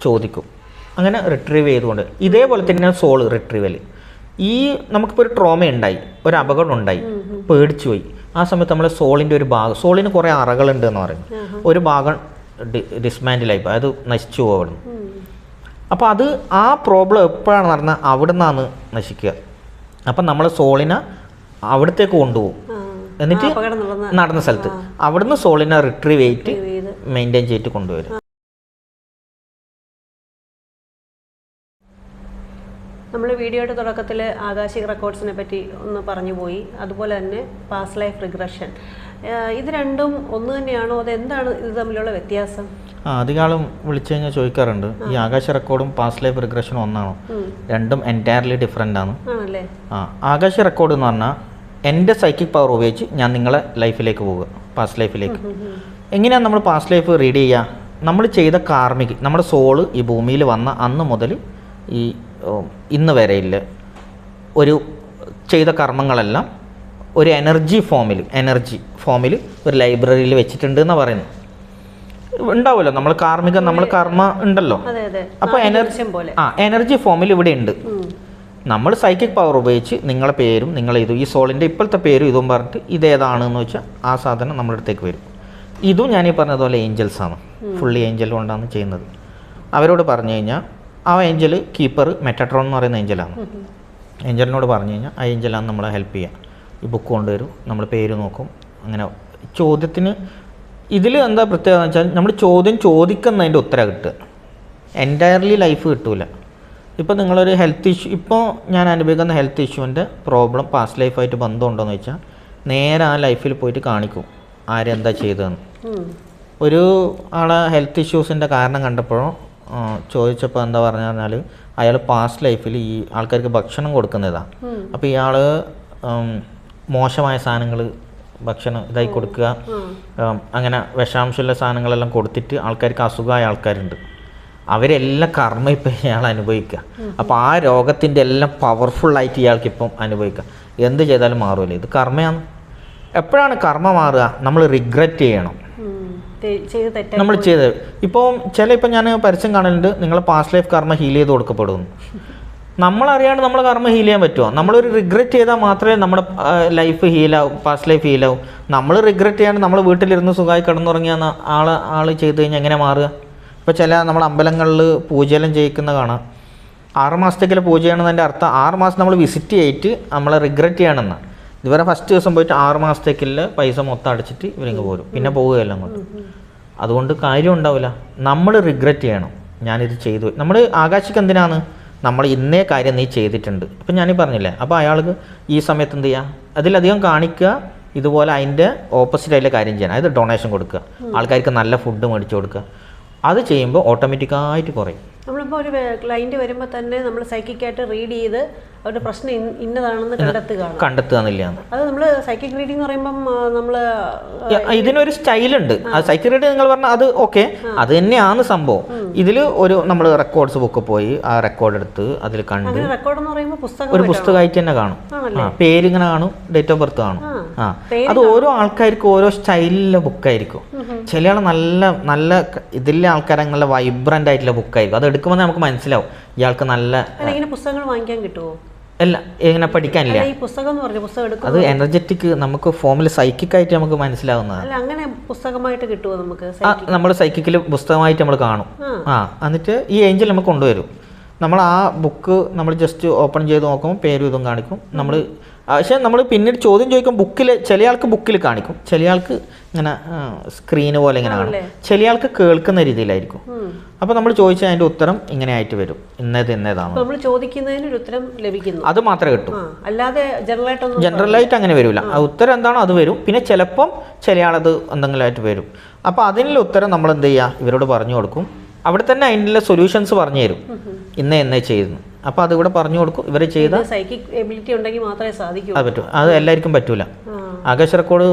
ചോദിക്കും. അങ്ങനെ റിട്രീവ് ചെയ്തുകൊണ്ട് ഇതേപോലെ തന്നെയാണ് സോൾ റിട്രീവൽ. ഈ നമുക്കിപ്പോൾ ഒരു ട്രോമ ഉണ്ടായി, ഒരു അപകടം ഉണ്ടായി, പേടിച്ചു പോയി. ആ സമയത്ത് നമ്മൾ സോളിൻ്റെ ഒരു ഭാഗം, സോളിന് കുറേ അറകളുണ്ട് എന്ന് പറയും, ഒരു ഭാഗം ഡിസ്മാൻഡിലായി, അത് നശിച്ചു പോകണം. അപ്പോൾ അത് ആ പ്രോബ്ലം എപ്പോഴാണ് നടന്നത്, അവിടെ നിന്നാണ് നശിക്കുക. അപ്പം നമ്മൾ സോളിനെ അവിടത്തേക്ക് കൊണ്ടുപോകും, എന്നിട്ട് നടന്ന സ്ഥലത്ത് അവിടുന്ന് സോളിനെ റിട്രീവ് ചെയ്തിട്ട് മെയിൻറ്റെയിൻ ചെയ്തിട്ട് കൊണ്ടുവരും. നമ്മൾ വീഡിയോയുടെ തുടക്കത്തിൽ ആകാശിക് റെക്കോർഡ്സിനെ പറ്റി ഒന്ന് പറഞ്ഞു പോയി. അതുപോലെ തന്നെ പാസ്റ്റ് ലൈഫ് റിഗ്രഷൻ, ഇത് രണ്ടും ഒന്ന് തന്നെയാണോ, അതെന്താണ് ഇത് തമ്മിലുള്ള വ്യത്യാസം? അധികാലം വിളിച്ചു കഴിഞ്ഞാൽ ചോദിക്കാറുണ്ട്, ഈ ആകാശ റെക്കോർഡും പാസ്റ്റ് ലൈഫ് റിഗ്രഷനും ഒന്നാണോ? രണ്ടും എൻറ്റയർലി ഡിഫറെൻ്റ് ആണ്. ആകാശ റെക്കോർഡ് എന്ന് പറഞ്ഞാൽ എൻ്റെ സൈക്കിക് പവർ ഉപയോഗിച്ച് ഞാൻ നിങ്ങളെ ലൈഫിലേക്ക് പോവുക, പാസ്റ്റ് ലൈഫിലേക്ക്. എങ്ങനെയാണ് നമ്മൾ പാസ്റ്റ് ലൈഫ് റീഡ് ചെയ്യുക? നമ്മൾ ചെയ്ത കാർമിക്, നമ്മുടെ സോള് ഈ ഭൂമിയിൽ വന്ന അന്ന് മുതൽ ഈ ഇന്ന് വരെയില്ല ഒരു ചെയ്ത കർമ്മങ്ങളെല്ലാം ഒരു എനർജി ഫോമിൽ ഒരു ലൈബ്രറിയിൽ വെച്ചിട്ടുണ്ട് എന്നാണ് പറയുന്നത്. ഉണ്ടാവുമല്ലോ നമ്മൾ കാർമിക, നമ്മൾ കർമ്മ ഉണ്ടല്ലോ. അപ്പോൾ എനർജി ഫോമിൽ ഇവിടെ ഉണ്ട്. നമ്മൾ സൈക്കിക് പവർ ഉപയോഗിച്ച് നിങ്ങളെ പേരും നിങ്ങളിതും ഈ സോളിൻ്റെ ഇപ്പോഴത്തെ പേരും ഇതും പറഞ്ഞിട്ട് ഇതേതാണെന്ന് വെച്ചാൽ ആ സാധനം നമ്മുടെ അടുത്തേക്ക് വരും. ഇതും ഞാനീ പറഞ്ഞതുപോലെ ഏഞ്ചൽസാണ്, ഫുള്ളി ഏഞ്ചൽ കൊണ്ടാണ് ചെയ്യുന്നത്. അവരോട് പറഞ്ഞു കഴിഞ്ഞാൽ ആ ഏഞ്ചൽ കീപ്പർ മെറ്റട്രോൺ എന്ന് പറയുന്ന ഏഞ്ചലാണ്. ഏഞ്ചലിനോട് പറഞ്ഞു കഴിഞ്ഞാൽ ആ ഏഞ്ചലാണ് നമ്മളെ ഹെൽപ്പ് ചെയ്യുക. ഈ ബുക്ക് കൊണ്ടുവരും, നമ്മൾ പേര് നോക്കും. അങ്ങനെ ചോദ്യത്തിന് ഇതിൽ എന്താ പ്രത്യേകത എന്ന് വെച്ചാൽ നമ്മൾ ചോദ്യം ചോദിക്കുന്നതിൻ്റെ ഉത്തരം കിട്ടുക, എൻറ്റയർലി ലൈഫ് കിട്ടൂല. ഇപ്പോൾ നിങ്ങളൊരു ഹെൽത്ത് ഇഷ്യൂ, ഇപ്പോൾ ഞാൻ അനുഭവിക്കുന്ന ഹെൽത്ത് ഇഷ്യൂവിൻ്റെ പ്രോബ്ലം പാസ്റ്റ് ലൈഫായിട്ട് ബന്ധമുണ്ടോയെന്ന് വെച്ചാൽ നേരെ ആ ലൈഫിൽ പോയിട്ട് കാണിക്കും ആരെന്താ ചെയ്തതെന്ന്. ഒരു ആളെ ഹെൽത്ത് ഇഷ്യൂസിൻ്റെ കാരണം കണ്ടപ്പോഴോ ചോദിച്ചപ്പോൾ എന്താ പറഞ്ഞാൽ അയാൾ പാസ്റ്റ് ലൈഫിൽ ഈ ആൾക്കാർക്ക് ഭക്ഷണം കൊടുക്കുന്നതാണ്. അപ്പോൾ ഇയാൾ മോശമായ സാധനങ്ങൾ ഭക്ഷണം ഇതായി കൊടുക്കുക, അങ്ങനെ വിഷാംശമുള്ള സാധനങ്ങളെല്ലാം കൊടുത്തിട്ട് ആൾക്കാർക്ക് അസുഖമായ ആൾക്കാരുണ്ട്. അവരെല്ലാം കർമ്മ ഇപ്പം ഇയാൾ അനുഭവിക്കുക. അപ്പോൾ ആ രോഗത്തിൻ്റെ എല്ലാം പവർഫുള്ളായിട്ട് ഇയാൾക്കിപ്പം അനുഭവിക്കുക. എന്ത് ചെയ്താലും മാറുമല്ലോ, ഇത് കർമ്മയാണ്. എപ്പോഴാണ് കർമ്മ മാറുക? നമ്മൾ റിഗ്രറ്റ് ചെയ്യണം നമ്മൾ ചെയ്ത്. ഇപ്പോൾ ഇപ്പം ഞാൻ പരസ്യം കാണലുണ്ട്, നിങ്ങളെ പാസ്റ്റ് ലൈഫ് കർമ്മ ഹീൽ ചെയ്ത് കൊടുക്കപ്പെടുന്നു. നമ്മളറിയാണ്ട് നമ്മളെ കർമ്മ ഹീൽ ചെയ്യാൻ പറ്റുമോ? നമ്മളൊരു റിഗ്രറ്റ് ചെയ്താൽ മാത്രമേ നമ്മുടെ ലൈഫ് ഹീലാവും, പാസ്റ്റ് ലൈഫ് ഹീലാവും. നമ്മൾ റിഗ്രറ്റ് ചെയ്യാണ്ട് നമ്മൾ വീട്ടിലിരുന്ന് സുഖമായി കിടന്നുറങ്ങിയ ആൾ ചെയ്ത് കഴിഞ്ഞാൽ എങ്ങനെ മാറുക? ഇപ്പോൾ ചില നമ്മൾ അമ്പലങ്ങളിൽ പൂജയെല്ലാം ചെയ്യിക്കുന്ന കാണാം. 6 മാസത്തേക്കുള്ള പൂജ ചെയ്യണമെന്നതിൻ്റെ അർത്ഥം 6 മാസം നമ്മൾ വിസിറ്റ് ചെയ്തിട്ട് നമ്മളെ റിഗ്രറ്റ് ചെയ്യണമെന്നാണ്. ഇതുവരെ ഫസ്റ്റ് ദിവസം പോയിട്ട് 6 മാസത്തേക്കുള്ള പൈസ മൊത്തം അടച്ചിട്ട് ഇവരിങ്ങ് പോരും, പിന്നെ പോവുകയല്ല അങ്ങോട്ട്. അതുകൊണ്ട് കാര്യം ഉണ്ടാവില്ല. നമ്മൾ റിഗ്രറ്റ് ചെയ്യണം, ഞാനിത് ചെയ്തു. നമ്മൾ ആകാശിക്ക് എന്തിനാണ്? നമ്മൾ ഇന്നേ കാര്യം നീ ചെയ്തിട്ടുണ്ട്. ഇപ്പം ഞാനീ പറഞ്ഞില്ലേ, അപ്പോൾ അയാൾക്ക് ഈ സമയത്ത് എന്ത് ചെയ്യുക, അതിലധികം കാണിക്കുക, ഇതുപോലെ അതിൻ്റെ ഓപ്പോസിറ്റായിട്ടുള്ള കാര്യം ചെയ്യണം. അതായത് ഡൊണേഷൻ കൊടുക്കുക, ആൾക്കാർക്ക് നല്ല ഫുഡ് മേടിച്ചു കൊടുക്കുക. അത് ചെയ്യുമ്പോൾ ഓട്ടോമാറ്റിക്കായിട്ട് കുറയും. നമ്മളിപ്പോൾ ഒരു ക്ലൈൻറ്റ് വരുമ്പോൾ തന്നെ നമ്മൾ സൈക്കിക്കായിട്ട് റീഡ് ചെയ്ത് അവരുടെ പ്രശ്നം ഇന്നതാണെന്ന് കണ്ടെത്തുകയെന്നില്ല. അത് നമ്മൾ സൈക്കിക് റീഡിംഗ് എന്ന് പറയുമ്പം നമ്മൾ ഇതിനൊരു സ്റ്റൈലുണ്ട്. അത് സൈക്കിക് റീഡിംഗ് നിങ്ങൾ പറഞ്ഞാൽ അത് ഓക്കെ, അത് തന്നെയാണ് സംഭവം. ഇതിൽ ഒരു നമ്മൾ റെക്കോർഡ്സ് ബുക്ക് പോയി ആ റെക്കോർഡ് എടുത്ത് അതിൽ കണ്ട് ഒരു പുസ്തകമായിട്ട് തന്നെ കാണും. പേരിങ്ങനെ കാണും, ഡേറ്റ് ഓഫ് ബർത്ത് കാണും. അത് ഓരോ ആൾക്കാർക്കും ഓരോ സ്റ്റൈലിലെ ബുക്കായിരിക്കും. ചില ആൾ നല്ല നല്ല ഇതിലെ ആൾക്കാരെ വൈബ്രൻ്റ് ആയിട്ടുള്ള ബുക്കായിരിക്കും. അത് എടുക്കുമ്പോൾ നമുക്ക് മനസ്സിലാവും ഇയാൾക്ക് നല്ല പുസ്തകങ്ങൾ വാങ്ങിക്കാൻ കിട്ടുമോ? അല്ല, എങ്ങനെ പഠിക്കാനില്ല. അത് എനർജറ്റിക് നമുക്ക് ഫോമിൽ സൈക്കിക്കായിട്ട് നമുക്ക് മനസ്സിലാവുന്നതാണ്. അങ്ങനെ പുസ്തകമായിട്ട് കിട്ടുമോ നമുക്ക്? നമ്മൾ സൈക്കിക്കിൽ പുസ്തകമായിട്ട് നമ്മൾ കാണും. എന്നിട്ട് ഈ ഏഞ്ചൽ നമുക്ക് കൊണ്ടുവരും. നമ്മൾ ആ ബുക്ക് നമ്മൾ ജസ്റ്റ് ഓപ്പൺ ചെയ്ത് നോക്കുമ്പോൾ പേരും ഇതും കാണിക്കും. പക്ഷേ നമ്മൾ പിന്നീട് ചോദ്യം ചോദിക്കും, ബുക്കിൽ ചില ആൾക്ക് ബുക്കിൽ കാണിക്കും, ചില ആൾക്ക് ഇങ്ങനെ സ്ക്രീന് പോലെ ഇങ്ങനെ കാണും, ചില ആൾക്ക് കേൾക്കുന്ന രീതിയിലായിരിക്കും. അപ്പോൾ നമ്മൾ ചോദിച്ചാൽ അതിൻ്റെ ഉത്തരം ഇങ്ങനെ ആയിട്ട് വരും, ഇന്നേതാണ് നമ്മൾ ചോദിക്കുന്നതിന് ഒരു ഉത്തരം ലഭിക്കുന്നു. അത് മാത്രമേ കിട്ടൂ, അല്ലാതെ ജനറലായിട്ട് അങ്ങനെ വരില്ല. ആ ഉത്തരം എന്താണോ അത് വരും. പിന്നെ ചിലപ്പം ചില ആളത് എന്തെങ്കിലും ആയിട്ട് വരും. അപ്പോൾ അതിനുള്ള ഉത്തരം നമ്മൾ എന്ത് ചെയ്യുക, ഇവരോട് പറഞ്ഞു കൊടുക്കും. അവിടെ തന്നെ അതിനുള്ള സൊല്യൂഷൻസ് പറഞ്ഞു തരും, എന്നേ ചെയ്യുന്നു. അപ്പോൾ അതിവിടെ പറഞ്ഞു കൊടുക്കും. ഇവർ ചെയ്ത സൈക്കിക് എബിലിറ്റി ഉണ്ടെങ്കിൽ മാത്രമേ സാധിക്കൂ. അത് പറ്റും, അത് എല്ലാവർക്കും പറ്റൂല. ആകാശ റെക്കോർഡ്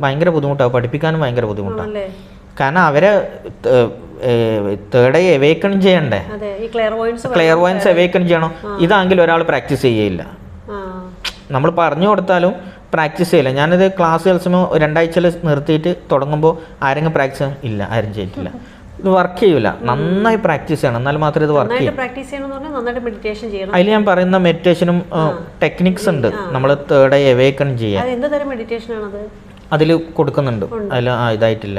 ഭയങ്കര ബുദ്ധിമുട്ടാണ്, പഠിപ്പിക്കാനും ഭയങ്കര ബുദ്ധിമുട്ടാണ്. കാരണം അവരെ തേർഡ് ഐ അവേക്കൺ ചെയ്യണ്ടേ, ക്ലിയർ വോയിൻസ് അവേക്കൺ ചെയ്യണം. ഇതാണെങ്കിൽ ഒരാൾ പ്രാക്ടീസ് ചെയ്യില്ല. നമ്മൾ പറഞ്ഞു കൊടുത്താലും പ്രാക്ടീസ് ചെയ്യില്ല. ഞാനിത് ക്ലാസ് ചില സമയം 2 ആഴ്ചയിൽ നിർത്തിയിട്ട് തുടങ്ങുമ്പോൾ ആരെങ്കിലും പ്രാക്ടീസ് ഇല്ല, ആരും ചെയ്തിട്ടില്ല. ഇത് വർക്ക് ചെയ്യൂല. നന്നായി പ്രാക്ടീസ് ചെയ്യണം, എന്നാൽ മാത്രമേ ഇത് വർക്ക് ചെയ്യൂ. പ്രാക്ടീസ് ചെയ്യണമെന്ന് പറഞ്ഞാൽ നന്നായിട്ട് മെഡിറ്റേഷൻ ചെയ്യണം. അതിൽ ഞാൻ പറയുന്ന മെഡിറ്റേഷനും ടെക്നിക്സ് ഉണ്ട്. നമ്മൾ തേർഡ് ഐ അവേക്കൺ ചെയ്യാൻ എന്ത് തരം മെഡിറ്റേഷൻ ആണത് അതിൽ കൊടുക്കുന്നുണ്ട്. അതിൽ ഇതായിട്ടില്ല,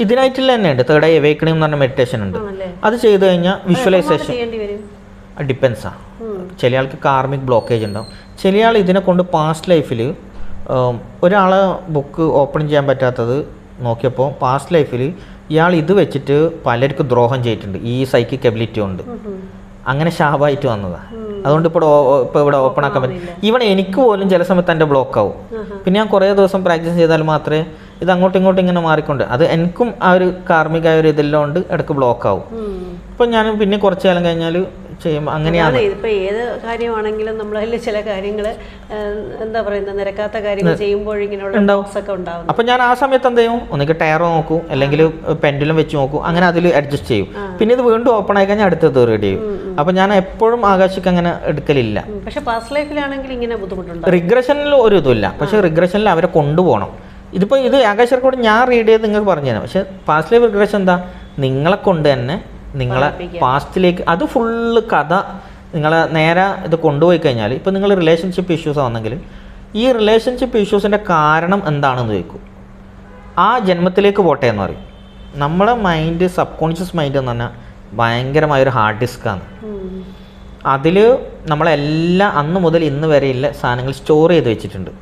ഇതിനായിട്ടില്ല തന്നെ ഉണ്ട്. തേർഡ് ഐ അവേക്കണിംഗ് എന്ന് പറഞ്ഞ മെഡിറ്റേഷൻ ഉണ്ട്. അത് ചെയ്ത് കഴിഞ്ഞാൽ വിഷ്വലൈസേഷൻ ഡിപ്പെൻസാ. ചില ആൾക്ക് കാർമിക് ബ്ലോക്കേജ് ഉണ്ടാവും. ചില ആൾ ഇതിനെ കൊണ്ട് പാസ്റ്റ് ലൈഫിൽ ഒരാളെ ബുക്ക് ഓപ്പൺ ചെയ്യാൻ പറ്റാത്തത് നോക്കിയപ്പോൾ പാസ്റ്റ് ലൈഫിൽ ഇയാൾ ഇത് വെച്ചിട്ട് പലർക്കും ദ്രോഹം ചെയ്തിട്ടുണ്ട് ഈ സൈക്കിക് എബിലിറ്റി കൊണ്ട്. അങ്ങനെ ശാപമായിട്ട് വന്നതാണ്. അതുകൊണ്ട് ഇപ്പോൾ ഇവിടെ ഓപ്പൺ ആക്കാൻ പറ്റും. ഈവൺ എനിക്ക് പോലും ചില സമയത്ത് എൻ്റെ ബ്ലോക്ക് ആവും. പിന്നെ ഞാൻ കുറേ ദിവസം പ്രാക്ടീസ് ചെയ്താൽ മാത്രമേ ഇത് അങ്ങോട്ടും ഇങ്ങോട്ടും ഇങ്ങനെ മാറിക്കൊണ്ട്, അത് എനിക്കും ആ ഒരു കാർമികമായ ഒരു ഇതെല്ലാം കൊണ്ട് ഇടയ്ക്ക് ബ്ലോക്ക് ആവും. അപ്പം ഞാൻ പിന്നെ കുറച്ച് കാലം കഴിഞ്ഞാൽ ചെയ്യുമ്പോൾ അങ്ങനെയാണ്. ഇപ്പം ഏത് കാര്യമാണെങ്കിലും നമ്മളതിൽ ചില കാര്യങ്ങൾ എന്താ പറയുന്നത് നിരക്കാത്ത കാര്യങ്ങൾ ചെയ്യുമ്പോൾ ഇങ്ങനെയുള്ള ഒക്കെ ഉണ്ടാവും. അപ്പം ഞാൻ ആ സമയത്ത് എന്ത് ചെയ്യും, ഒന്നിക്ക് ടയറോ നോക്കൂ അല്ലെങ്കിൽ പെൻഡുലം വെച്ച് നോക്കൂ, അങ്ങനെ അതിൽ അഡ്ജസ്റ്റ് ചെയ്യും. പിന്നെ ഇത് വീണ്ടും ഓപ്പൺ ആയി കഴിഞ്ഞാൽ അടുത്തത് റെഡി ചെയ്യും. അപ്പം ഞാൻ എപ്പോഴും ആകാശിക്ക് അങ്ങനെ എടുക്കലില്ല. പക്ഷേ പാസ്റ്റ് ലൈഫിലാണെങ്കിൽ ഇങ്ങനെ ബുദ്ധിമുട്ടുണ്ട്. റിഗ്രഷനിൽ ഒരു ഇതുമില്ല, പക്ഷേ റിഗ്രഷനിൽ അവരെ കൊണ്ടുപോകണം. ഇതിപ്പോൾ ഇത് ആകാശ റെക്കോർഡ് ഞാൻ റീഡ് ചെയ്ത് നിങ്ങൾക്ക് പറഞ്ഞു തരാം. പക്ഷേ പാസ്റ്റ് ലൈഫ് റിഗ്രഷൻ എന്താ, നിങ്ങളെ കൊണ്ട് തന്നെ നിങ്ങളെ പാസ്റ്റിലേക്ക് അത് ഫുള്ള് കഥ നിങ്ങളെ നേരെ ഇത് കൊണ്ടുപോയി കഴിഞ്ഞാൽ, ഇപ്പോൾ നിങ്ങൾ റിലേഷൻഷിപ്പ് ഇഷ്യൂസ് ആണെന്നെങ്കിൽ ഈ റിലേഷൻഷിപ്പ് ഇഷ്യൂസിൻ്റെ കാരണം എന്താണെന്ന് ചോദിക്കും. ആ ജന്മത്തിലേക്ക് പോട്ടെ എന്ന് പറയും. നമ്മളെ മൈൻഡ്, സബ് കോൺഷ്യസ് മൈൻഡ് എന്ന് പറഞ്ഞാൽ ഭയങ്കരമായൊരു ഹാർഡ് ഡിസ്ക്കാണ്. അതിൽ നമ്മളെല്ലാം അന്ന് മുതൽ ഇന്ന് വരെയുള്ള സാധനങ്ങൾ സ്റ്റോർ ചെയ്ത് വെച്ചിട്ടുണ്ട്.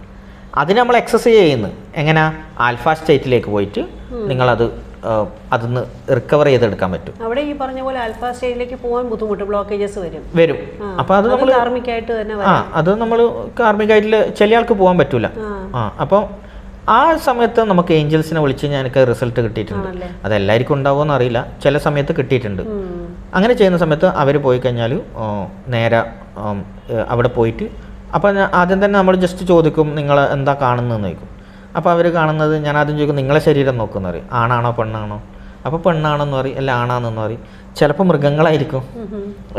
അതിന് നമ്മൾ എക്സസൈസ് ചെയ്യുന്നു. എങ്ങനെ ആൽഫ സ്റ്റേറ്റിലേക്ക് പോയിട്ട് നിങ്ങളത് അതിന്ന് റിക്കവർ ചെയ്തെടുക്കാൻ പറ്റും. അവിടെ ഈ പറഞ്ഞ പോലെ ആൽഫ സ്റ്റേജിലേക്ക് പോകാൻ ബുദ്ധിമുട്ട്, ബ്ലോക്കേജസ് വരും. അപ്പോൾ അത് നമ്മൾ കാർമികമായിട്ട് തന്നെ അത് നമ്മൾ കാർമികമായിട്ട് ചില ആൾക്ക് പോകാൻ പറ്റൂല. അപ്പോൾ ആ സമയത്ത് നമുക്ക് ഏഞ്ചൽസിനെ വിളിച്ച് എനിക്ക് റിസൾട്ട് കിട്ടിയിട്ടുണ്ട്. അതെല്ലാവർക്കും ഉണ്ടാവുമെന്ന് അറിയില്ല, ചില സമയത്ത് കിട്ടിയിട്ടുണ്ട്. അങ്ങനെ ചെയ്യുന്ന സമയത്ത് അവർ പോയി കഴിഞ്ഞാൽ നേരെ അവിടെ പോയിട്ട്, അപ്പോൾ ആദ്യം തന്നെ നമ്മൾ ജസ്റ്റ് ചോദിക്കും നിങ്ങൾ എന്താ കാണുന്നതെന്ന് ചോദിക്കും. അപ്പോൾ അവർ കാണുന്നത്, ഞാൻ ആദ്യം ചോദിക്കും നിങ്ങളെ ശരീരം നോക്കുന്ന പറയും, ആണാണോ പെണ്ണാണോ. അപ്പോൾ പെണ്ണാണെന്ന് പറയും, അല്ല ആണാണെന്ന് പറയും. ചിലപ്പോൾ മൃഗങ്ങളായിരിക്കും,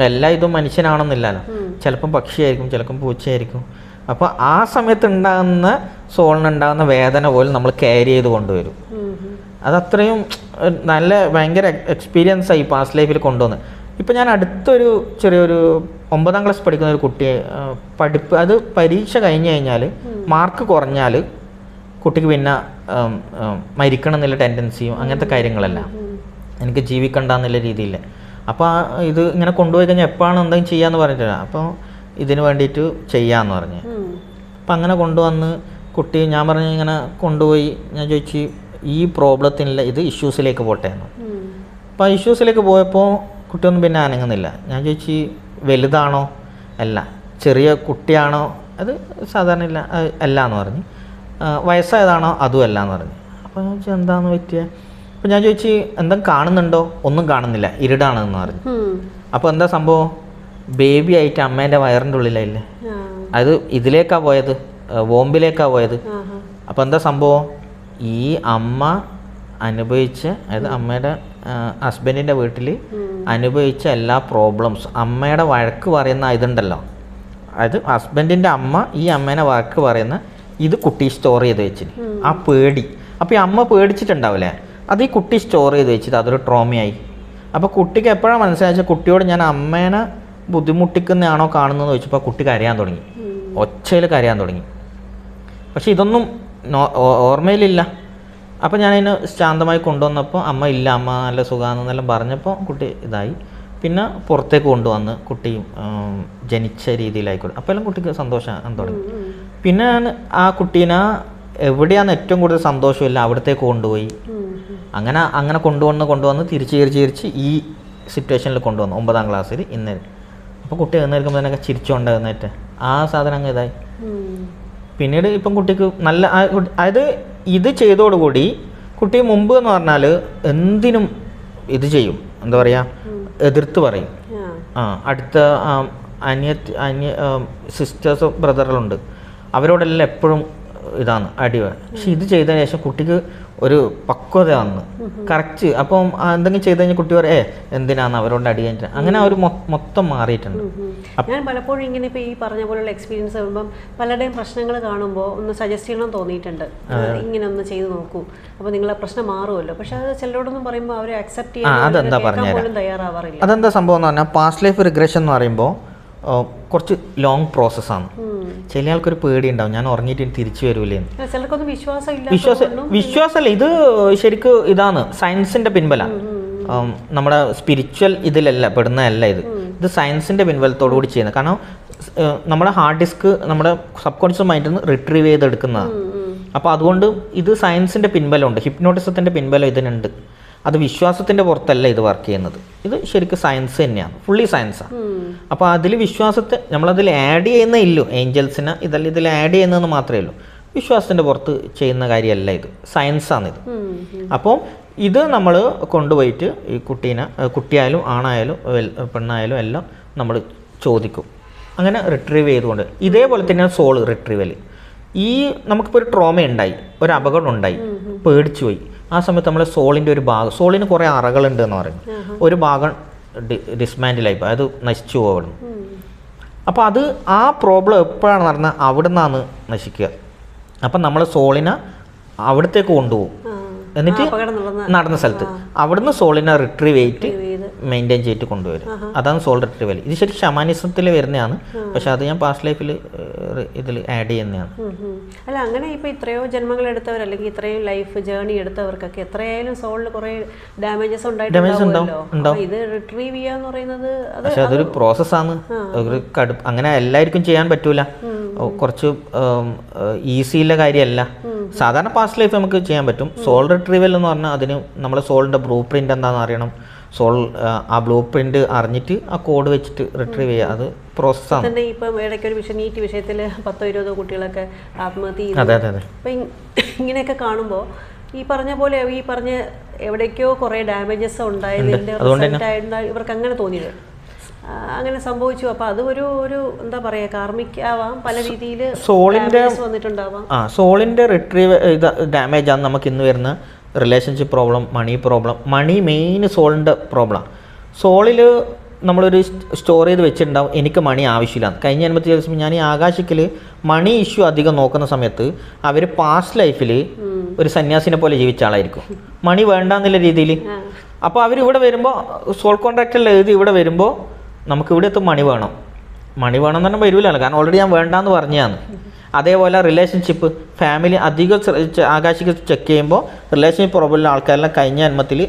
എല്ലാ ഇതും മനുഷ്യനാണെന്നില്ലല്ലോ. ചിലപ്പം പക്ഷിയായിരിക്കും, ചിലപ്പം പൂച്ചയായിരിക്കും. അപ്പോൾ ആ സമയത്ത് ഉണ്ടാകുന്ന സോളിനുണ്ടാകുന്ന വേദന പോലും നമ്മൾ ക്യാരി ചെയ്ത് കൊണ്ടുവരും. അതത്രയും നല്ല ഭയങ്കര എക്സ്പീരിയൻസായി പാസ്റ്റ് ലൈഫിൽ കൊണ്ടുവന്ന്. ഇപ്പം ഞാൻ അടുത്തൊരു ചെറിയൊരു 9ാം ക്ലാസ് പഠിക്കുന്ന ഒരു കുട്ടിയെ പഠിപ്പ്, അത് പരീക്ഷ കഴിഞ്ഞ് കഴിഞ്ഞാൽ മാർക്ക് കുറഞ്ഞാൽ കുട്ടിക്ക് പിന്നെ മരിക്കണം എന്നുള്ള ടെൻഡൻസിയും അങ്ങനത്തെ കാര്യങ്ങളല്ല, എനിക്ക് ജീവിക്കണ്ട എന്നുള്ള രീതിയിൽ. അപ്പോൾ ഇത് ഇങ്ങനെ കൊണ്ടുപോയി കഴിഞ്ഞാൽ എപ്പോഴാണ് എന്തെങ്കിലും ചെയ്യാമെന്ന് പറഞ്ഞിട്ടില്ല. അപ്പോൾ ഇതിന് വേണ്ടിയിട്ട് ചെയ്യാമെന്ന് പറഞ്ഞ് അപ്പം അങ്ങനെ കൊണ്ടുവന്ന് കുട്ടി, ഞാൻ പറഞ്ഞ് ഇങ്ങനെ കൊണ്ടുപോയി, ഞാൻ ചോദിച്ചു ഈ പ്രോബ്ലത്തിനില്ല, ഇത് ഇഷ്യൂസിലേക്ക് പോട്ടെ എന്ന്. അപ്പോൾ ആ ഇഷ്യൂസിലേക്ക് പോയപ്പോൾ കുട്ടിയൊന്നും പിന്നെ അനങ്ങുന്നില്ല. ഞാൻ ചോദിച്ചു വലുതാണോ, അല്ല ചെറിയ കുട്ടിയാണോ, അത് സാധാരണ ഇല്ല അല്ല എന്ന് പറഞ്ഞ്. വയസ്സായതാണോ, അതും അല്ല എന്ന് പറഞ്ഞു. അപ്പോൾ ഞാൻ ചോദിച്ചു എന്താണെന്ന് പറ്റിയത്. അപ്പോൾ ഞാൻ ചോദിച്ചു എന്തെങ്കിലും കാണുന്നുണ്ടോ, ഒന്നും കാണുന്നില്ല, ഇരുടാണെന്ന് പറഞ്ഞു. അപ്പോൾ എന്താ സംഭവം, ബേബി ആയിട്ട് അമ്മേൻ്റെ വയറിൻ്റെ ഉള്ളിലായില്ലേ, അത് ഇതിലേക്കാണ് പോയത്, വോമ്പിലേക്കാണ് പോയത്. അപ്പോൾ എന്താ സംഭവം, ഈ അമ്മ അനുഭവിച്ച, അതായത് അമ്മയുടെ ഹസ്ബൻഡിൻ്റെ വീട്ടിൽ അനുഭവിച്ച എല്ലാ പ്രോബ്ലംസ്, അമ്മയുടെ വഴക്ക് പറയുന്ന ഇതുണ്ടല്ലോ, അതായത് ഹസ്ബൻഡിൻ്റെ അമ്മ ഈ അമ്മേനെ വഴക്ക് പറയുന്ന ഇത് കുട്ടി സ്റ്റോർ ചെയ്ത് വെച്ചിന്. ആ പേടി, അപ്പോൾ ഈ അമ്മ പേടിച്ചിട്ടുണ്ടാവില്ലേ, അത് ഈ കുട്ടി സ്റ്റോർ ചെയ്ത് വെച്ചിട്ട് അതൊരു ട്രോമയായി. അപ്പോൾ കുട്ടിക്ക് എപ്പോഴാണ് മനസ്സിലാച്ചാൽ, കുട്ടിയോട് ഞാൻ അമ്മേനെ ബുദ്ധിമുട്ടിക്കുന്നതാണോ കാണുന്നതെന്ന് ചോദിച്ചപ്പോൾ കുട്ടി കരയാൻ തുടങ്ങി, ഒച്ചയിൽ കരയാൻ തുടങ്ങി. പക്ഷെ ഇതൊന്നും ഓർമ്മയിലില്ല. അപ്പോൾ ഞാനതിന് ശാന്തമായി കൊണ്ടുവന്നപ്പോൾ അമ്മ ഇല്ല, അമ്മ നല്ല സുഖമാണെന്നെല്ലാം പറഞ്ഞപ്പോൾ കുട്ടി ഇതായി. പിന്നെ പുറത്തേക്ക് കൊണ്ടുവന്ന് കുട്ടി ജനിച്ച രീതിയിലായിക്കോട്ടെ, അപ്പോൾ എല്ലാം കുട്ടിക്ക് സന്തോഷം തുടങ്ങി. പിന്നെ ആ കുട്ടീനെ എവിടെയാണ് ഏറ്റവും കൂടുതൽ സന്തോഷമില്ല അവിടത്തേക്ക് കൊണ്ടുപോയി. അങ്ങനെ കൊണ്ടുവന്ന് തിരിച്ച് ഈ സിറ്റുവേഷനിൽ കൊണ്ടുവന്നു 9ാം ക്ലാസ്സിൽ ഇന്ന്. അപ്പോൾ കുട്ടി എഴുന്നേൽക്കുമ്പോൾ തന്നെ ചിരിച്ചുകൊണ്ട് എഴുന്നേറ്റ് ആ സാധനം അങ്ങ് ഇതായി. പിന്നീട് ഇപ്പം കുട്ടിക്ക് നല്ല, അതായത് ഇത് ചെയ്തോടുകൂടി കുട്ടി മുമ്പ് എന്ന് പറഞ്ഞാൽ എന്തിനും ഇത് ചെയ്യും, എന്താ പറയുക, എതിർത്ത് പറയും. അടുത്ത അന്യ സിസ്റ്റേഴ്സും ബ്രദറുകളുണ്ട്, അവരോടെല്ലാം എപ്പോഴും ഇതാണ് അടി. പക്ഷെ ഇത് ചെയ്തതിന് ശേഷം കുട്ടിക്ക് ഒരു പക്വത വന്ന് കറക്റ്റ്. അപ്പം എന്തെങ്കിലും ചെയ്ത് കഴിഞ്ഞാൽ കുട്ടി പറയേ എന്തിനാന്ന് അവരോട് അടി കഴിഞ്ഞിട്ട് അങ്ങനെ അവർ മൊത്തം മാറിയിട്ടുണ്ട്. ഞാൻ പലപ്പോഴും ഇങ്ങനെ ഇപ്പോൾ ഈ പറഞ്ഞ പോലുള്ള എക്സ്പീരിയൻസ് വരുമ്പം പലരുടെയും പ്രശ്നങ്ങൾ കാണുമ്പോൾ ഒന്ന് സജസ്റ്റ് ചെയ്യണം തോന്നിയിട്ടുണ്ട്, ഇങ്ങനെ ഒന്ന് ചെയ്ത് നോക്കൂ അപ്പോൾ നിങ്ങളെ പ്രശ്നം മാറുമല്ലോ. പക്ഷെ അത് ചിലരോടൊന്നും പറയുമ്പോൾ അവർ അക്സെപ്റ്റ് ചെയ്യാൻ പോലും തയ്യാറാവാറില്ല. അതെന്താ സംഭവം എന്ന് പറഞ്ഞാൽ പാസ്റ്റ് ലൈഫ് റിഗ്രഷൻ എന്ന് പറയുമ്പോൾ കുറച്ച് ലോങ് പ്രോസസ്സാണ്. ചില ആൾക്കൊരു പേടി ഉണ്ടാവും, ഞാൻ ഉറങ്ങിയിട്ട് തിരിച്ചു വരൂലേന്ന്. ചിലർക്കൊന്നും വിശ്വാസമല്ല. ഇത് ശരിക്കും ഇതാണ് സയൻസിന്റെ പിൻബല. നമ്മുടെ സ്പിരിച്വൽ ഇതിലല്ല പെടുന്നതല്ല ഇത് സയൻസിന്റെ പിൻബലത്തോടു കൂടി ചെയ്യുന്നത്. കാരണം നമ്മുടെ ഹാർഡ് ഡിസ്ക് നമ്മുടെ സബ് കോൺഷ്യസ് മൈൻഡിൽ നിന്ന് റിട്രീവ് ചെയ്തെടുക്കുന്നതാണ്. അപ്പോൾ അതുകൊണ്ട് ഇത് സയൻസിന്റെ പിൻബലമുണ്ട്, ഹിപ്നോട്ടിസത്തിന്റെ പിൻബലം ഇതിനുണ്ട്. അത് വിശ്വാസത്തിൻ്റെ പുറത്തല്ല ഇത് വർക്ക് ചെയ്യുന്നത്. ഇത് ശരിക്കും സയൻസ് തന്നെയാണ്, ഫുള്ളി സയൻസാണ്. അപ്പോൾ അതിൽ വിശ്വാസത്തെ നമ്മളതിൽ ആഡ് ചെയ്യുന്നേ ഇല്ലു. ഏഞ്ചൽസിനെ ഇതിൽ ആഡ് ചെയ്യുന്നതെന്ന് മാത്രമേ ഉള്ളൂ. വിശ്വാസത്തിൻ്റെ പുറത്ത് ചെയ്യുന്ന കാര്യമല്ല ഇത്, സയൻസാണിത്. അപ്പോൾ ഇത് നമ്മൾ കൊണ്ടുപോയിട്ട് ഈ കുട്ടിയായാലും ആണായാലും പെണ്ണായാലും എല്ലാം നമ്മൾ ചോദിക്കും. അങ്ങനെ റിട്രീവ് ചെയ്തുകൊണ്ട് ഇതേപോലെ തന്നെയാണ് സോൾ റിട്രീവൽ. ഈ നമുക്കിപ്പോൾ ഒരു ട്രോമ ഉണ്ടായി, ഒരു അപകടം ഉണ്ടായി, പേടിച്ചു പോയി. ആ സമയത്ത് നമ്മളെ സോളിൻ്റെ ഒരു ഭാഗം, സോളിന് കുറേ അറകളുണ്ട് എന്ന് പറയും, ഒരു ഭാഗം ഡിസ്മാൻഡിലായി, അത് നശിച്ചു പോകണം. അപ്പോൾ അത് ആ പ്രോബ്ലം എപ്പോഴാണ് നടന്നത് അവിടെ നിന്നാണ് നശിക്കുക. അപ്പം നമ്മൾ സോളിനെ അവിടത്തേക്ക് കൊണ്ടുപോകും. എന്നിട്ട് നടന്ന സ്ഥലത്ത് അവിടുന്ന് സോളിനെ റിട്രീവ് ചെയ്തിട്ട് മെയിൻറ്റെയിൻ ചെയ്തിട്ട് കൊണ്ടുവരും. അതാണ് സോൾ റിട്രീവൽ. ഇത് ശരിക്കും ഷമാനിസത്തിൽ വരുന്നതാണ്, പക്ഷെ അത് ഞാൻ പാസ്റ്റ് ലൈഫിൽ ഇതിൽ ആഡ് ചെയ്യുന്നതാണ്. അല്ല, അങ്ങനെ ഇപ്പോൾ ഇത്രയോ ജന്മങ്ങൾ എടുത്തവർ അല്ലെങ്കിൽ ഇത്രയും ലൈഫ് ജേർണി എടുത്തവർക്കൊക്കെ എത്രയായാലും സോളിൽ കുറേ ഡാമേജസ് ഉണ്ടായിട്ടുണ്ടാവുമല്ലോ. ഇത് റിട്രീവ് ചെയ്യാന്ന് പറയുന്നത് പക്ഷെ അതൊരു പ്രോസസ്സാണ്. ഒരു അങ്ങനെ എല്ലാവർക്കും ചെയ്യാൻ പറ്റൂല, കുറച്ച് ഈസിയുള്ള കാര്യമല്ല. സാധാരണ പാസ്റ്റ് ലൈഫ് നമുക്ക് ചെയ്യാൻ പറ്റും. സോൾ റിട്രീവൽ എന്ന് പറഞ്ഞാൽ അതിന് നമ്മുടെ സോളിൻ്റെ ബ്ലൂ പ്രിൻ്റ് എന്താണെന്ന് അറിയണം. സോൾ ആ ബ്ലൂ പ്രിൻ്റ് അറിഞ്ഞിട്ട് ആ കോഡ് വെച്ചിട്ട് റിട്രീവ് ചെയ്യുക, അത് പ്രോസസ്സാണ്. ഇപ്പം ഇടയ്ക്കൊരു നീറ്റ് വിഷയത്തിൽ 10-20 കുട്ടികളൊക്കെ ആത്മഹത്യ ചെയ്തു. അതെ അതെ അതെ. അപ്പം ഇങ്ങനെയൊക്കെ കാണുമ്പോൾ ഈ പറഞ്ഞ പോലെ ഈ പറഞ്ഞ എവിടേക്കോ കുറേ ഡാമേജസ് ഉണ്ടായതിൻ്റെ റിസൾട്ടായിട്ട് ഇവർക്ക് അങ്ങനെ തോന്നിയത്, അങ്ങനെ സംഭവിച്ചു. അപ്പോൾ അത് ഒരു എന്താ പറയുക, കാർമിക് ആവാം, പല രീതിയിൽ സോളിൻ്റെ വന്നിട്ടുണ്ടാവാം. സോളിൻ്റെ റിട്രീവ് ഇത് ഡാമേജാണ് നമുക്ക് ഇന്ന് വരുന്ന റിലേഷൻഷിപ്പ് പ്രോബ്ലം, മണി പ്രോബ്ലം. മണി മെയിൻ സോളിൻ്റെ പ്രോബ്ലം. സോളിൽ നമ്മളൊരു സ്റ്റോർ ചെയ്ത് വെച്ചിട്ടുണ്ടാവും, എനിക്ക് മണി ആവശ്യമില്ല. കഴിഞ്ഞ ജന്മത്തിൽ ദിവസം ഞാൻ ഈ ആകാശിക്കിൽ മണി ഇഷ്യൂ അധികം നോക്കുന്ന സമയത്ത് അവർ പാസ്റ്റ് ലൈഫിൽ ഒരു സന്യാസിനെ പോലെ ജീവിച്ച ആളായിരിക്കും, മണി വേണ്ടെന്നുള്ള രീതിയിൽ. അപ്പോൾ അവരിവിടെ വരുമ്പോൾ സോൾ കോൺട്രാക്റ്റിൽ എഴുതി ഇവിടെ വരുമ്പോൾ നമുക്ക് ഇവിടെ എത്തും മണി വേണം എന്ന് പറഞ്ഞാൽ വരില്ലല്ലോ, കാരണം ഓൾറെഡി ഞാൻ വേണ്ടാന്ന് പറഞ്ഞതാണ്. അതേപോലെ റിലേഷൻഷിപ്പ്, ഫാമിലി അധികം ആകാശിക്ക് ചെക്ക് ചെയ്യുമ്പോൾ റിലേഷൻഷിപ്പ് പ്രോബ്ലം ആൾക്കാരെല്ലാം കഴിഞ്ഞ ജന്മത്തിൽ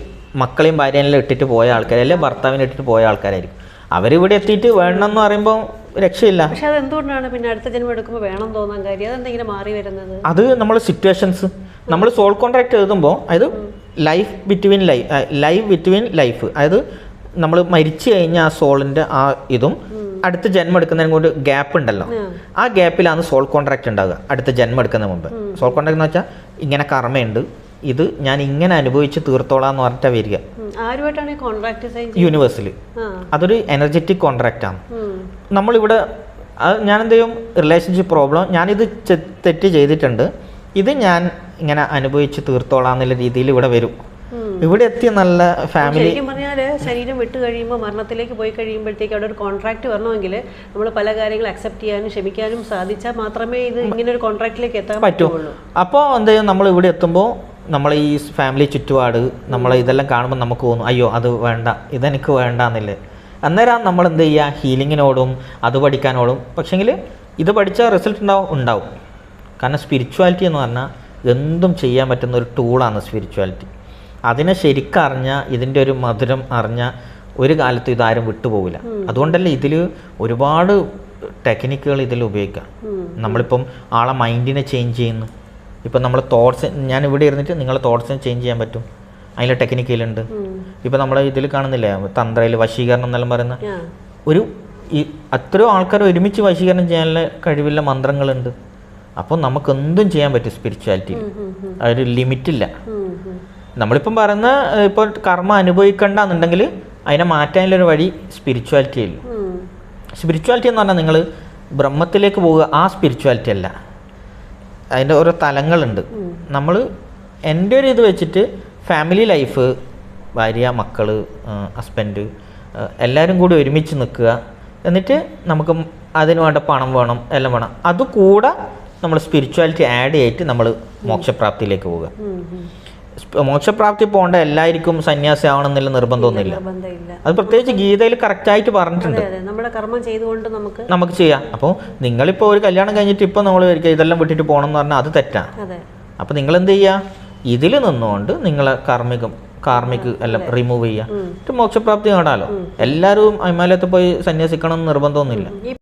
മക്കളെയും ഭാര്യനെല്ലാം ഇട്ടിട്ട് പോയ ആൾക്കാരല്ലേ, ഭർത്താവിനെ ഇട്ടിട്ട് പോയ ആൾക്കാരായിരിക്കും. അവരിവിടെ എത്തിയിട്ട് വേണമെന്ന് പറയുമ്പോൾ രക്ഷയില്ല. പക്ഷെ അത് എന്തുകൊണ്ടാണ് പിന്നെ അടുത്ത ജന്മം എടുക്കുമ്പോൾ വേണം തോന്നാൻ കാര്യം? അതെന്തെങ്കിലും മാറി വരുന്നത്? അത് നമ്മൾ സിറ്റുവേഷൻസ്, നമ്മൾ സോൾ കോൺട്രാക്ട് എഴുതുമ്പോൾ അതായത് ലൈഫ് ബിറ്റ്വീൻ ലൈഫ്, അതായത് നമ്മൾ മരിച്ചു കഴിഞ്ഞാൽ ആ സോളിൻ്റെ ആ ഇതും അടുത്ത ജന്മം എടുക്കുന്നതിന് കൊണ്ട് ഗ്യാപ്പ് ഉണ്ടല്ലോ, ആ ഗ്യാപ്പിലാണ് സോൾ കോൺട്രാക്ട് ഉണ്ടാകുക. അടുത്ത ജന്മം എടുക്കുന്നതിന് മുമ്പ് സോൾ കോൺട്രാക്ട് എന്ന് വെച്ചാൽ ഇങ്ങനെ കർമ്മയുണ്ട്, ഇത് ഞാൻ ഇങ്ങനെ അനുഭവിച്ച് തീർത്തോളാം എന്ന് പറഞ്ഞിട്ടാണ് വരിക. യൂണിവേഴ്സിൽ അതൊരു എനർജറ്റിക് കോൺട്രാക്റ്റാണ്. നമ്മളിവിടെ ഞാൻ എന്ത് ചെയ്യും, റിലേഷൻഷിപ്പ് പ്രോബ്ലം ഞാനിത് തെറ്റ് ചെയ്തിട്ടുണ്ട്, ഇത് ഞാൻ ഇങ്ങനെ അനുഭവിച്ച് തീർത്തോളാം എന്നുള്ള രീതിയിൽ ഇവിടെ വരും. ഇവിടെ എത്തിയ നല്ല ഫാമിലി. പറഞ്ഞാൽ ശരീരം വിട്ട് കഴിയുമ്പോൾ മരണത്തിലേക്ക് പോയി കഴിയുമ്പോഴത്തേക്ക് അവിടെ ഒരു കോൺട്രാക്ട് വരണമെങ്കിൽ നമ്മൾ പല കാര്യങ്ങൾ അക്സെപ്റ്റ് ചെയ്യാനും ക്ഷമിക്കാനും സാധിച്ചാൽ മാത്രമേ ഇത് ഇങ്ങനെ ഒരു കോൺട്രാക്റ്റിലേക്ക് എത്താൻ പറ്റുള്ളൂ. അപ്പോൾ എന്ത് ചെയ്യും, നമ്മൾ ഇവിടെ എത്തുമ്പോൾ നമ്മൾ ഈ ഫാമിലി ചുറ്റുപാട് നമ്മൾ ഇതെല്ലാം കാണുമ്പോൾ നമുക്ക് തോന്നും അയ്യോ അത് വേണ്ട, ഇതെനിക്ക് വേണ്ട എന്നില്ലേ. അന്നേരം നമ്മൾ എന്ത് ചെയ്യുക, ഹീലിങ്ങിനോടും അത് പഠിക്കാനോടും. പക്ഷെങ്കിൽ ഇത് പഠിച്ചാൽ റിസൾട്ട് ഉണ്ടാവും. കാരണം സ്പിരിച്വാലിറ്റി എന്ന് പറഞ്ഞാൽ എന്തും ചെയ്യാൻ പറ്റുന്ന ഒരു ടൂളാണ് സ്പിരിച്വാലിറ്റി. അതിനെ ശരിക്കും അറിഞ്ഞാൽ, ഇതിൻ്റെ ഒരു മധുരം അറിഞ്ഞാൽ ഒരു കാലത്തും ഇതാരും വിട്ടുപോകില്ല. അതുകൊണ്ടല്ലേ ഇതിൽ ഒരുപാട് ടെക്നിക്കുകൾ ഇതിൽ ഉപയോഗിക്കാം. നമ്മളിപ്പം ആളെ മൈൻഡിനെ ചേഞ്ച് ചെയ്യുന്നു. ഇപ്പം നമ്മൾ തോട്ട്സ്, ഞാൻ ഇവിടെ ഇരുന്നിട്ട് നിങ്ങളെ തോട്ട്സിനെ ചേഞ്ച് ചെയ്യാൻ പറ്റും, അതിലെ ടെക്നിക്കലുണ്ട്. ഇപ്പം നമ്മൾ ഇതിൽ കാണുന്നില്ലേ തന്ത്രയിൽ വശീകരണം എന്നെല്ലാം പറയുന്ന ഒരു അത്രയോ ആൾക്കാർ ഒരുമിച്ച് വശീകരണം ചെയ്യാനുള്ള കഴിവുള്ള മന്ത്രങ്ങളുണ്ട്. അപ്പോൾ നമുക്ക് എന്തും ചെയ്യാൻ പറ്റും സ്പിരിച്വാലിറ്റിയിൽ, അതൊരു ലിമിറ്റില്ല. നമ്മളിപ്പം പറയുന്ന ഇപ്പോൾ കർമ്മ അനുഭവിക്കണ്ട എന്നുണ്ടെങ്കിൽ അതിനെ മാറ്റാനുള്ളൊരു വഴി സ്പിരിച്വാലിറ്റി ഉള്ളൂ. സ്പിരിച്വാലിറ്റി എന്ന് പറഞ്ഞാൽ നിങ്ങൾ ബ്രഹ്മത്തിലേക്ക് പോവുക, ആ സ്പിരിച്വാലിറ്റി അല്ല. അതിൻ്റെ ഓരോ തലങ്ങളുണ്ട്. നമ്മൾ എൻ്റെ ഒരു ഇത് വെച്ചിട്ട് ഫാമിലി ലൈഫ്, ഭാര്യ, മക്കൾ, ഹസ്ബൻഡ് എല്ലാവരും കൂടി ഒരുമിച്ച് നിൽക്കുക. എന്നിട്ട് നമുക്ക് അതിന് വേണ്ട പണം വേണം, എല്ലാം വേണം. അതുകൂടെ നമ്മൾ സ്പിരിച്വാലിറ്റി ആഡ് ചെയ്തിട്ട് നമ്മൾ മോക്ഷപ്രാപ്തിയിലേക്ക് പോവുക. മോക്ഷപ്രാപ്തി പോകേണ്ട എല്ലാവർക്കും സന്യാസി ആവണമെന്നില്ല നിർബന്ധമൊന്നുമില്ല. അത് പ്രത്യേകിച്ച് ഗീതയിൽ കറക്റ്റായിട്ട് പറഞ്ഞിട്ടുണ്ട്. നമ്മുടെ കർമ്മം ചെയ്തുകൊണ്ട് നമുക്ക് ചെയ്യാം. അപ്പോൾ നിങ്ങളിപ്പോൾ ഒരു കല്യാണം കഴിഞ്ഞിട്ട് ഇപ്പോൾ നമ്മൾ ഇതെല്ലാം വിട്ടിട്ട് പോകണം എന്ന് പറഞ്ഞാൽ അത് തെറ്റാണ്. അപ്പോൾ നിങ്ങൾ എന്ത് ചെയ്യുക, ഇതിൽ നിന്നുകൊണ്ട് നിങ്ങളെ കാർമിക് എല്ലാം റിമൂവ് ചെയ്യുക, മോക്ഷപ്രാപ്തി നേടാലോ. എല്ലാവരും ഹിമാലയത്തിൽ പോയി സന്യാസിക്കണം എന്ന് നിർബന്ധമൊന്നുമില്ല. ഈ